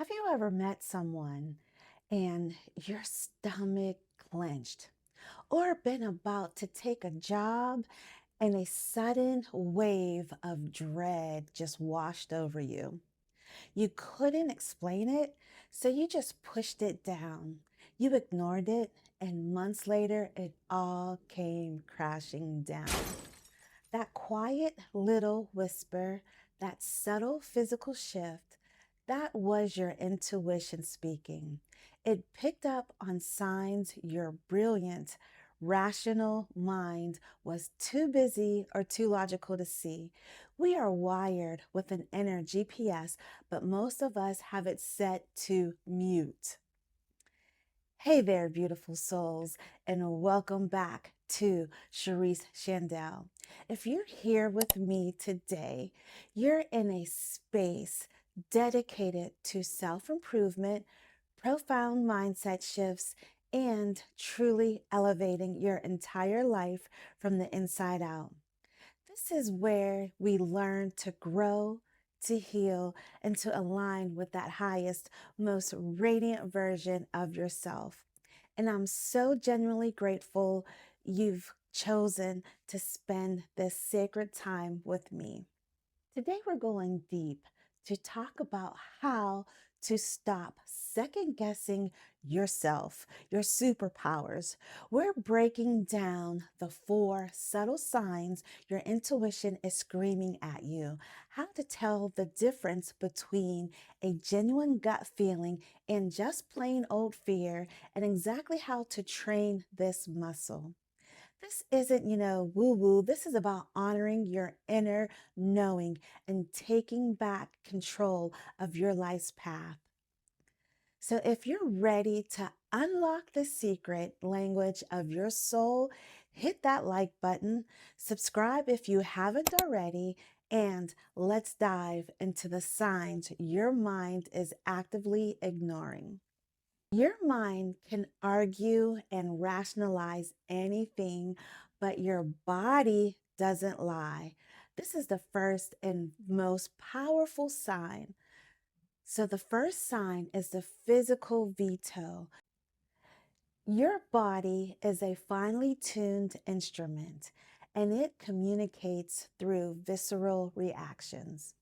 Have you ever met someone and your stomach clenched, or been about to take a job and a sudden wave of dread just washed over you? You couldn't explain it, so you just pushed it down. You ignored it, and months later, it all came crashing down. That quiet little whisper, that subtle physical shift, that was your intuition speaking. It picked up on signs your brilliant, rational mind was too busy or too logical to see. We are wired with an inner GPS, but most of us have it set to mute. Hey there, beautiful souls, and welcome back to Cherese Chandell. If you're here with me today, you're in a space dedicated to self improvement, profound mindset shifts, and truly elevating your entire life from the inside out. This is where we learn to grow, to heal, and to align with that highest, most radiant version of yourself. And I'm so genuinely grateful you've chosen to spend this sacred time with me. Today, we're going deep to talk about how to stop second guessing yourself, your superpowers. We're breaking down the 4 subtle signs your intuition is screaming at you, how to tell the difference between a genuine gut feeling and just plain old fear, and exactly how to train this muscle. This isn't, woo woo. This is about honoring your inner knowing and taking back control of your life's path. So, if you're ready to unlock the secret language of your soul, hit that like button, subscribe if you haven't already, and let's dive into the signs your mind is actively ignoring. Your mind can argue and rationalize anything, but your body doesn't lie. This is the first and most powerful sign. So, the first sign is the physical veto. Your body is a finely tuned instrument and it communicates through visceral reactions.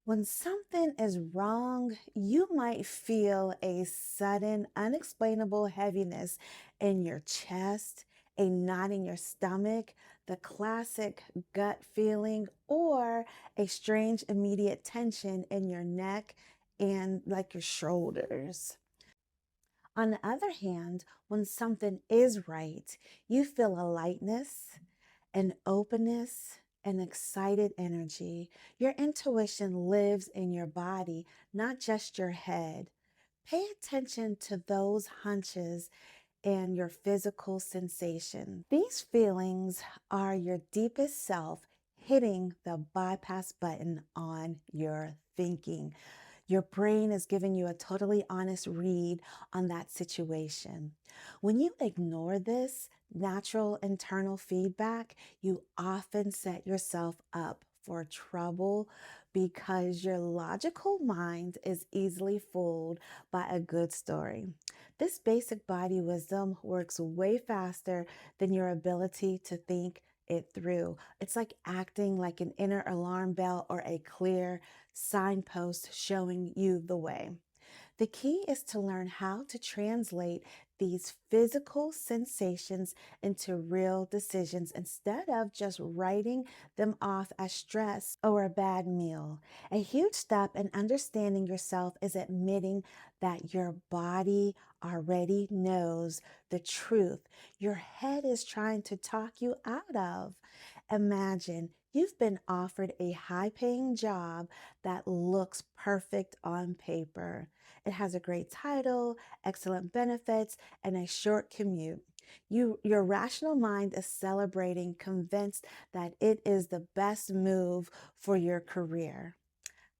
When something is wrong, you might feel a sudden, unexplainable heaviness in your chest, a knot in your stomach, the classic gut feeling, or a strange immediate tension in your neck and like your shoulders. On the other hand, when something is right, you feel a lightness, an openness, an excited energy. Your intuition lives in your body, not just your head. Pay attention to those hunches and your physical sensation. These feelings are your deepest self hitting the bypass button on your thinking. Your brain is giving you a totally honest read on that situation. When you ignore this natural internal feedback, you often set yourself up for trouble because your logical mind is easily fooled by a good story. This basic body wisdom works way faster than your ability to think it through. It's like acting like an inner alarm bell or a clear signpost showing you the way. The key is to learn how to translate these physical sensations into real decisions instead of just writing them off as stress or a bad meal. A huge step in understanding yourself is admitting that your body already knows the truth your head is trying to talk you out of. Imagine you've been offered a high paying job that looks perfect on paper. It has a great title, excellent benefits, and a short commute. Your rational mind is celebrating, convinced that it is the best move for your career.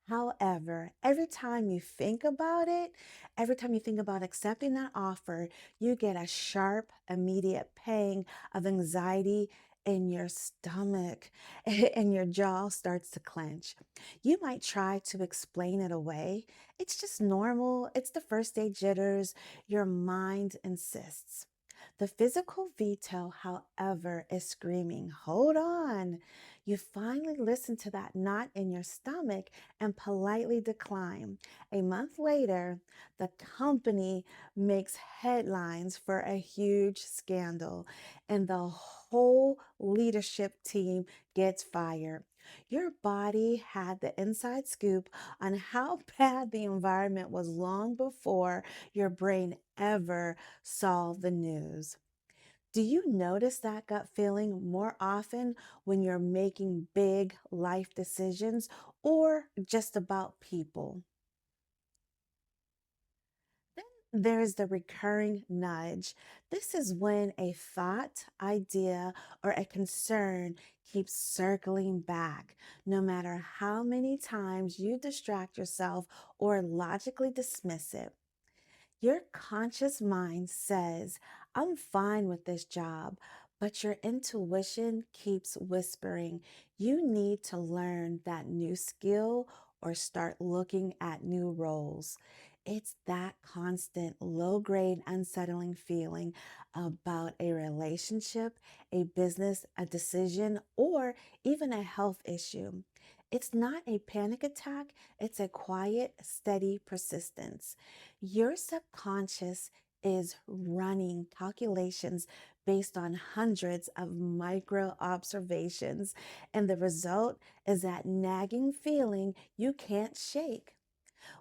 However, every time you think about it, every time you think about accepting that offer, you get a sharp, immediate pang of anxiety in your stomach and your jaw starts to clench. You might try to explain it away. It's just normal. It's the first day jitters. Your mind insists. The physical veto, however, is screaming, hold on. You finally listen to that knot in your stomach and politely decline. A month later, the company makes headlines for a huge scandal, and the whole leadership team gets fired. Your body had the inside scoop on how bad the environment was long before your brain ever saw the news. Do you notice that gut feeling more often when you're making big life decisions or just about people? Then there's the recurring nudge. This is when a thought, idea, or a concern keeps circling back, no matter how many times you distract yourself or logically dismiss it. Your conscious mind says, I'm fine with this job, but your intuition keeps whispering, you need to learn that new skill or start looking at new roles. It's that constant low grade unsettling feeling about a relationship, a business, a decision, or even a health issue. It's not a panic attack, it's a quiet, steady persistence. Your subconscious is running calculations based on hundreds of micro observations, and the result is that nagging feeling you can't shake.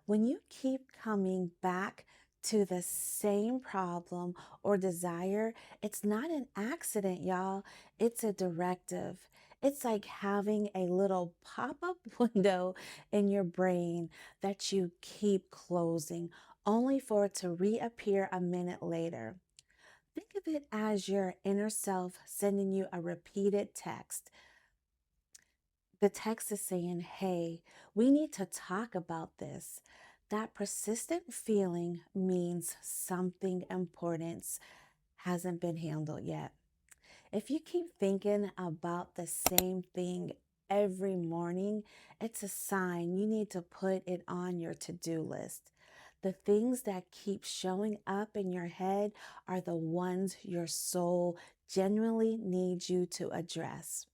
When you keep coming back to the same problem or desire, it's not an accident, y'all. It's a directive. It's like having a little pop up window in your brain that you keep closing, only for it to reappear a minute later. Think of it as your inner self sending you a repeated text. The text is saying, hey, we need to talk about this. That persistent feeling means something important hasn't been handled yet. If you keep thinking about the same thing every morning, it's a sign you need to put it on your to do list. The things that keep showing up in your head are the ones your soul genuinely needs you to address.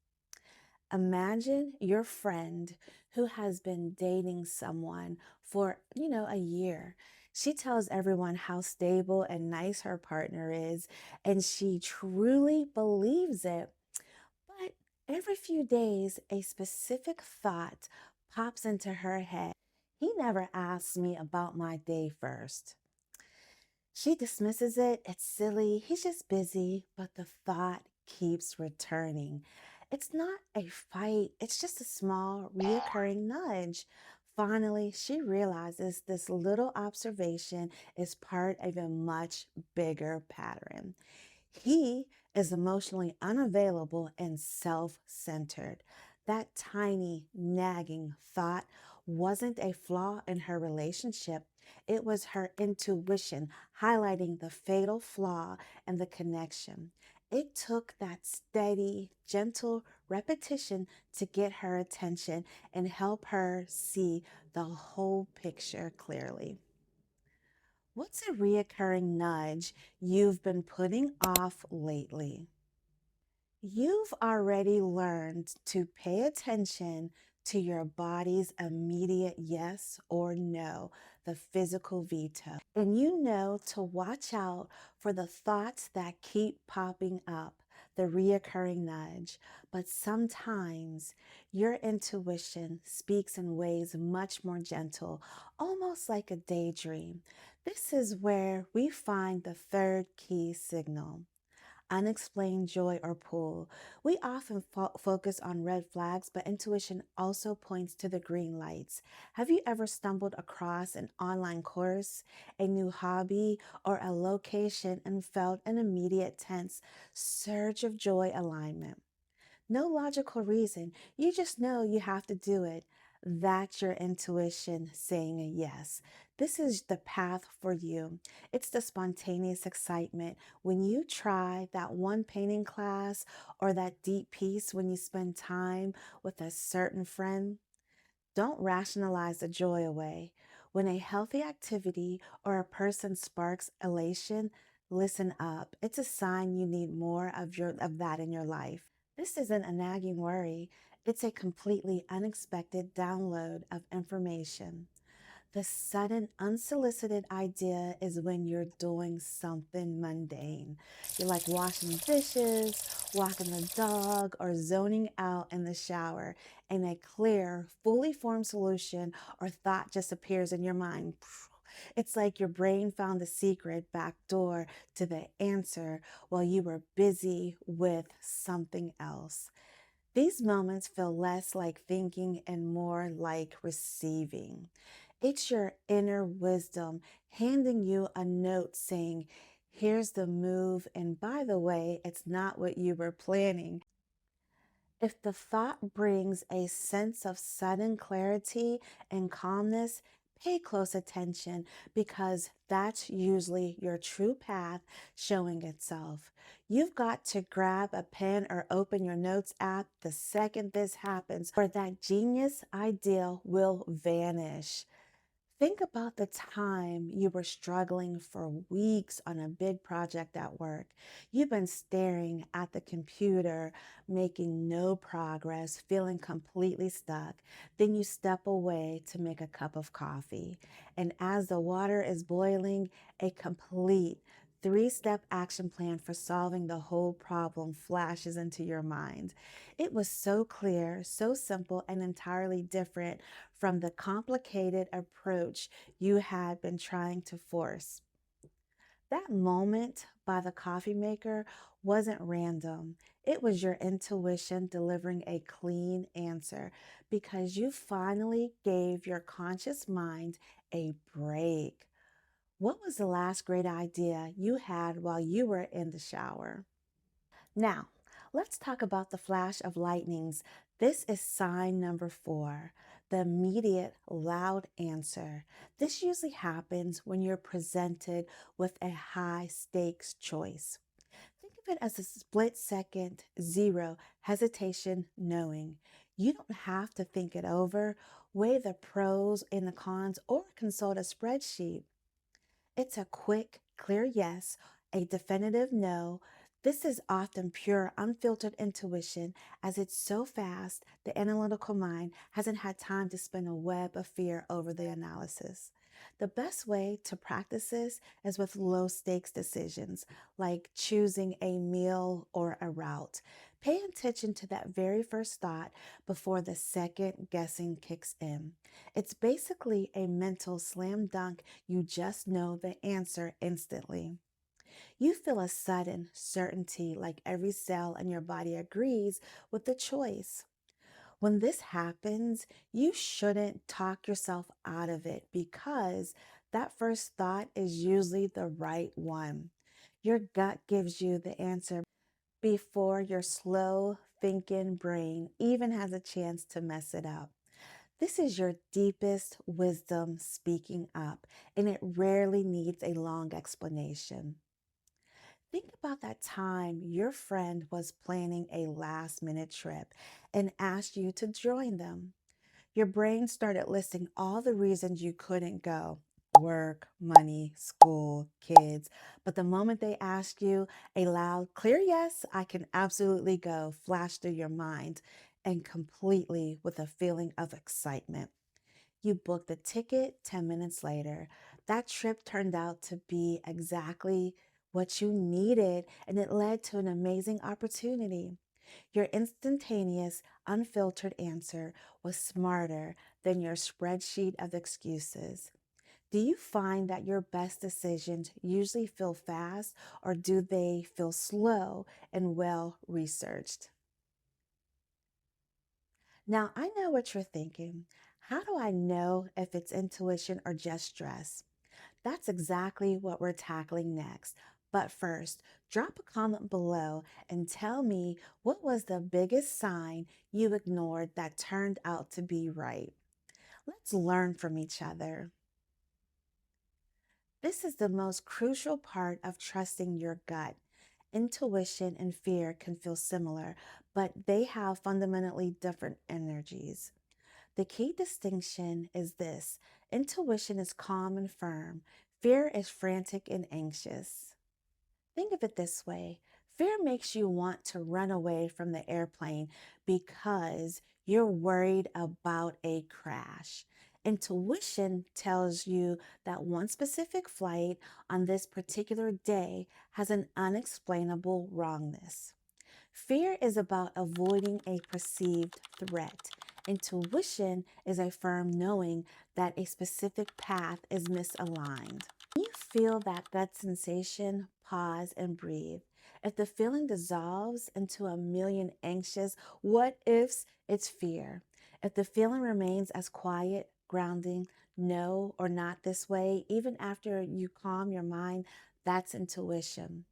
Imagine your friend who has been dating someone for, a year. She tells everyone how stable and nice her partner is, and she truly believes it. But every few days, a specific thought pops into her head. He never asks me about my day first. She dismisses it. It's silly. He's just busy. But the thought keeps returning. It's not a fight, it's just a small, reoccurring nudge. Finally, she realizes this little observation is part of a much bigger pattern. He is emotionally unavailable and self centered. That tiny, nagging thought wasn't a flaw in her relationship. It was her intuition highlighting the fatal flaw in the connection. It took that steady, gentle repetition to get her attention and help her see the whole picture clearly. What's a reoccurring nudge you've been putting off lately? You've already learned to pay attention to your body's immediate yes or no, the physical veto. And you know to watch out for the thoughts that keep popping up, the reoccurring nudge. But sometimes your intuition speaks in ways much more gentle, almost like a daydream. This is where we find the third key signal. Unexplained joy or pull. We often focus on red flags, but intuition also points to the green lights. Have you ever stumbled across an online course, a new hobby, or a location and felt an immediate tense surge of joy alignment? No logical reason. You just know you have to do it. That's your intuition saying a yes. This is the path for you. It's the spontaneous excitement when you try that one painting class or that deep piece when you spend time with a certain friend. Don't rationalize the joy away. When a healthy activity or a person sparks elation, listen up. It's a sign you need more of that in your life. This isn't a nagging worry. It's a completely unexpected download of information. The sudden, unsolicited idea is when you're doing something mundane. You're like washing dishes, walking the dog, or zoning out in the shower, and a clear, fully formed solution or thought just appears in your mind. It's like your brain found the secret back door to the answer while you were busy with something else. These moments feel less like thinking and more like receiving. It's your inner wisdom handing you a note saying, here's the move, and by the way, it's not what you were planning. If the thought brings a sense of sudden clarity and calmness, pay close attention because that's usually your true path showing itself. You've got to grab a pen or open your notes app the second this happens, or that genius idea will vanish. Think about the time you were struggling for weeks on a big project at work. You've been staring at the computer, making no progress, feeling completely stuck. Then you step away to make a cup of coffee. And as the water is boiling, a complete three-step action plan for solving the whole problem flashes into your mind. It was so clear, so simple, and entirely different from the complicated approach you had been trying to force. That moment by the coffee maker wasn't random. It was your intuition delivering a clean answer because you finally gave your conscious mind a break. What was the last great idea you had while you were in the shower? Now, let's talk about the flash of lightnings. This is sign number 4, the immediate loud answer. This usually happens when you're presented with a high stakes choice. Think of it as a split second, zero, hesitation, knowing. You don't have to think it over, weigh the pros and the cons, or consult a spreadsheet. It's a quick, clear yes, a definitive no. This is often pure, unfiltered intuition, as it's so fast, the analytical mind hasn't had time to spin a web of fear over the analysis. The best way to practice this is with low stakes decisions, like choosing a meal or a route. Pay attention to that very first thought before the second guessing kicks in. It's basically a mental slam dunk. You just know the answer instantly. You feel a sudden certainty, like every cell in your body agrees with the choice. When this happens, you shouldn't talk yourself out of it because that first thought is usually the right one. Your gut gives you the answer before your slow thinking brain even has a chance to mess it up. This is your deepest wisdom speaking up, and it rarely needs a long explanation. Think about that time your friend was planning a last minute trip and asked you to join them. Your brain started listing all the reasons you couldn't go: work, money, school, kids. But the moment they asked you, a loud, clear yes, I can absolutely go, flashed through your mind, and completely with a feeling of excitement. You booked the ticket 10 minutes later. That trip turned out to be exactly what you needed, and it led to an amazing opportunity. Your instantaneous, unfiltered answer was smarter than your spreadsheet of excuses. Do you find that your best decisions usually feel fast, or do they feel slow and well researched? Now, I know what you're thinking. How do I know if it's intuition or just stress? That's exactly what we're tackling next. But first, drop a comment below and tell me, what was the biggest sign you ignored that turned out to be right? Let's learn from each other. This is the most crucial part of trusting your gut. Intuition and fear can feel similar, but they have fundamentally different energies. The key distinction is this: intuition is calm and firm, fear is frantic and anxious. Think of it this way: fear makes you want to run away from the airplane because you're worried about a crash. Intuition tells you that one specific flight on this particular day has an unexplainable wrongness. Fear is about avoiding a perceived threat. Intuition is a firm knowing that a specific path is misaligned. When you feel that gut sensation, pause and breathe. If the feeling dissolves into a million anxious what ifs, it's fear. If the feeling remains as quiet, grounding, no or not this way, even after you calm your mind, that's intuition.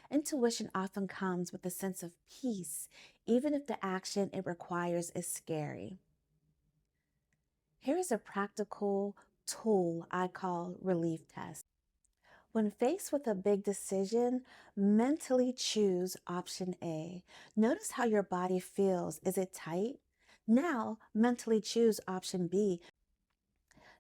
Intuition often comes with a sense of peace, even if the action it requires is scary. Here is a practical tool I call relief test. When faced with a big decision, mentally choose option A. Notice how your body feels. Is it tight? Now, mentally choose option B.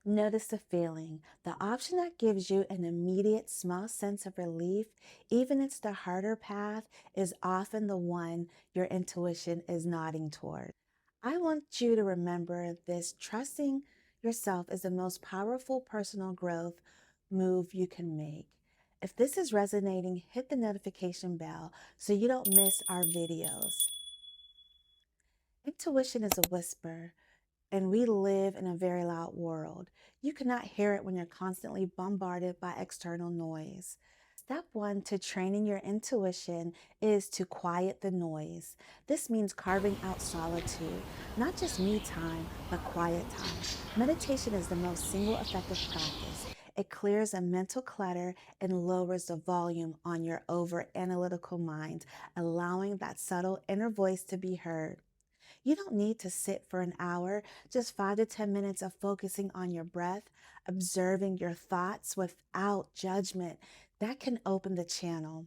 Notice the feeling. The option that gives you an immediate small sense of relief, even if it's the harder path, is often the one your intuition is nodding toward. I want you to remember this: trusting yourself is the most powerful personal growth move you can make. If this is resonating, hit the notification bell so you don't miss our videos. Intuition is a whisper, and we live in a very loud world. You cannot hear it when you're constantly bombarded by external noise. Step one to training your intuition is to quiet the noise. This means carving out solitude, not just me time, but quiet time. Meditation is the most single effective practice. It clears a mental clutter and lowers the volume on your over analytical mind, allowing that subtle inner voice to be heard. You don't need to sit for an hour, just 5 to 10 minutes of focusing on your breath, observing your thoughts without judgment. That can open the channel.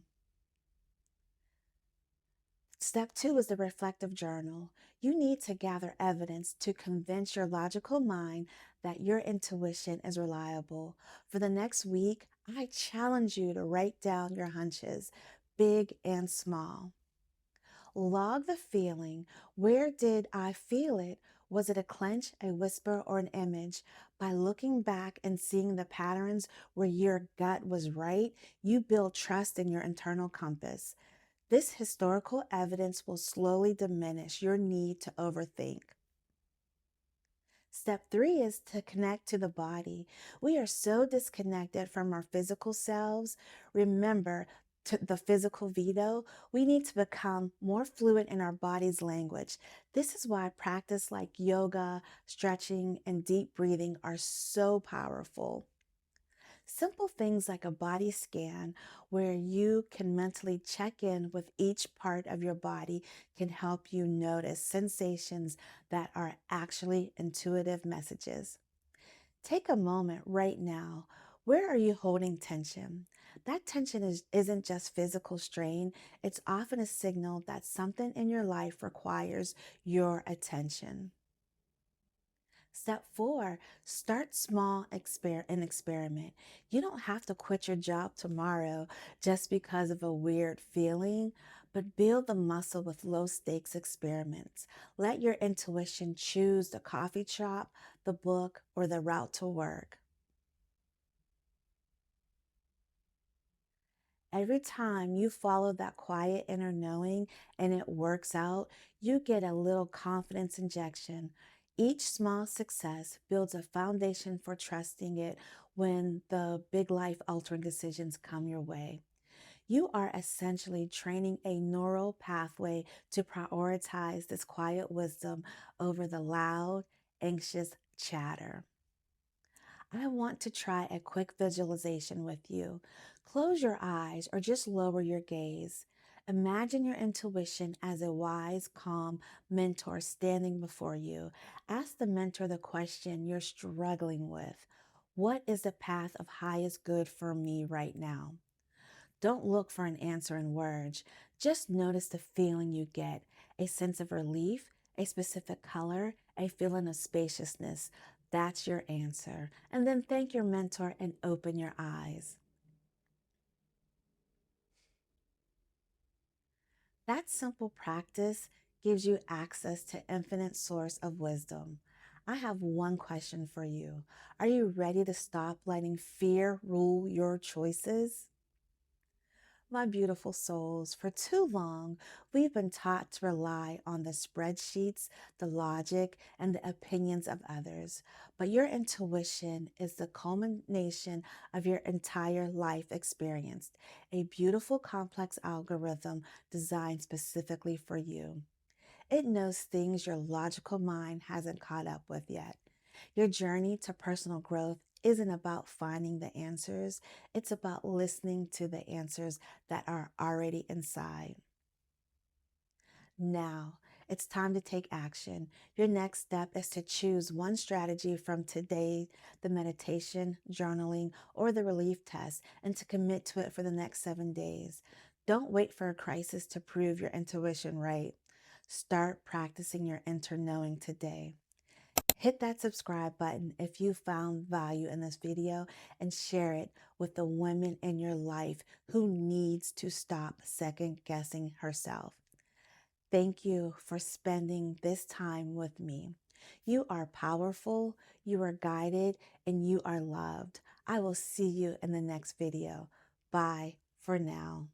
Step two is the reflective journal. You need to gather evidence to convince your logical mind that your intuition is reliable. For the next week, I challenge you to write down your hunches, big and small. Log the feeling. Where did I feel it? Was it a clench, a whisper, or an image? By looking back and seeing the patterns where your gut was right, you build trust in your internal compass. This historical evidence will slowly diminish your need to overthink. Step three is to connect to the body. We are so disconnected from our physical selves. Remember, the physical veto, we need to become more fluent in our body's language. This is why practice like yoga, stretching, and deep breathing are so powerful. Simple things like a body scan, where you can mentally check in with each part of your body, can help you notice sensations that are actually intuitive messages. Take a moment right now. Where are you holding tension? That tension isn't just physical strain, it's often a signal that something in your life requires your attention. Step four, start small and experiment. You don't have to quit your job tomorrow just because of a weird feeling, but build the muscle with low stakes experiments. Let your intuition choose the coffee shop, the book, or the route to work. Every time you follow that quiet inner knowing and it works out, you get a little confidence injection. Each small success builds a foundation for trusting it when the big life altering decisions come your way. You are essentially training a neural pathway to prioritize this quiet wisdom over the loud, anxious chatter. I want to try a quick visualization with you. Close your eyes or just lower your gaze. Imagine your intuition as a wise, calm mentor standing before you. Ask the mentor the question you're struggling with. What is the path of highest good for me right now? Don't look for an answer in words. Just notice the feeling you get, a sense of relief, a specific color, a feeling of spaciousness. That's your answer. And then thank your mentor and open your eyes. That simple practice gives you access to infinite source of wisdom. I have one question for you. Are you ready to stop letting fear rule your choices? My beautiful souls, for too long, we've been taught to rely on the spreadsheets, the logic, and the opinions of others. But your intuition is the culmination of your entire life experience, a beautiful, complex algorithm designed specifically for you. It knows things your logical mind hasn't caught up with yet. Your journey to personal growth isn't about finding the answers, it's about listening to the answers that are already inside. Now, it's time to take action. Your next step is to choose one strategy from today, the meditation, journaling, or the relief test, and to commit to it for the next 7 days. Don't wait for a crisis to prove your intuition right. Start practicing your inner knowing today. Hit that subscribe button if you found value in this video and share it with the women in your life who needs to stop second guessing herself. Thank you for spending this time with me. You are powerful, you are guided, and you are loved. I will see you in the next video. Bye for now.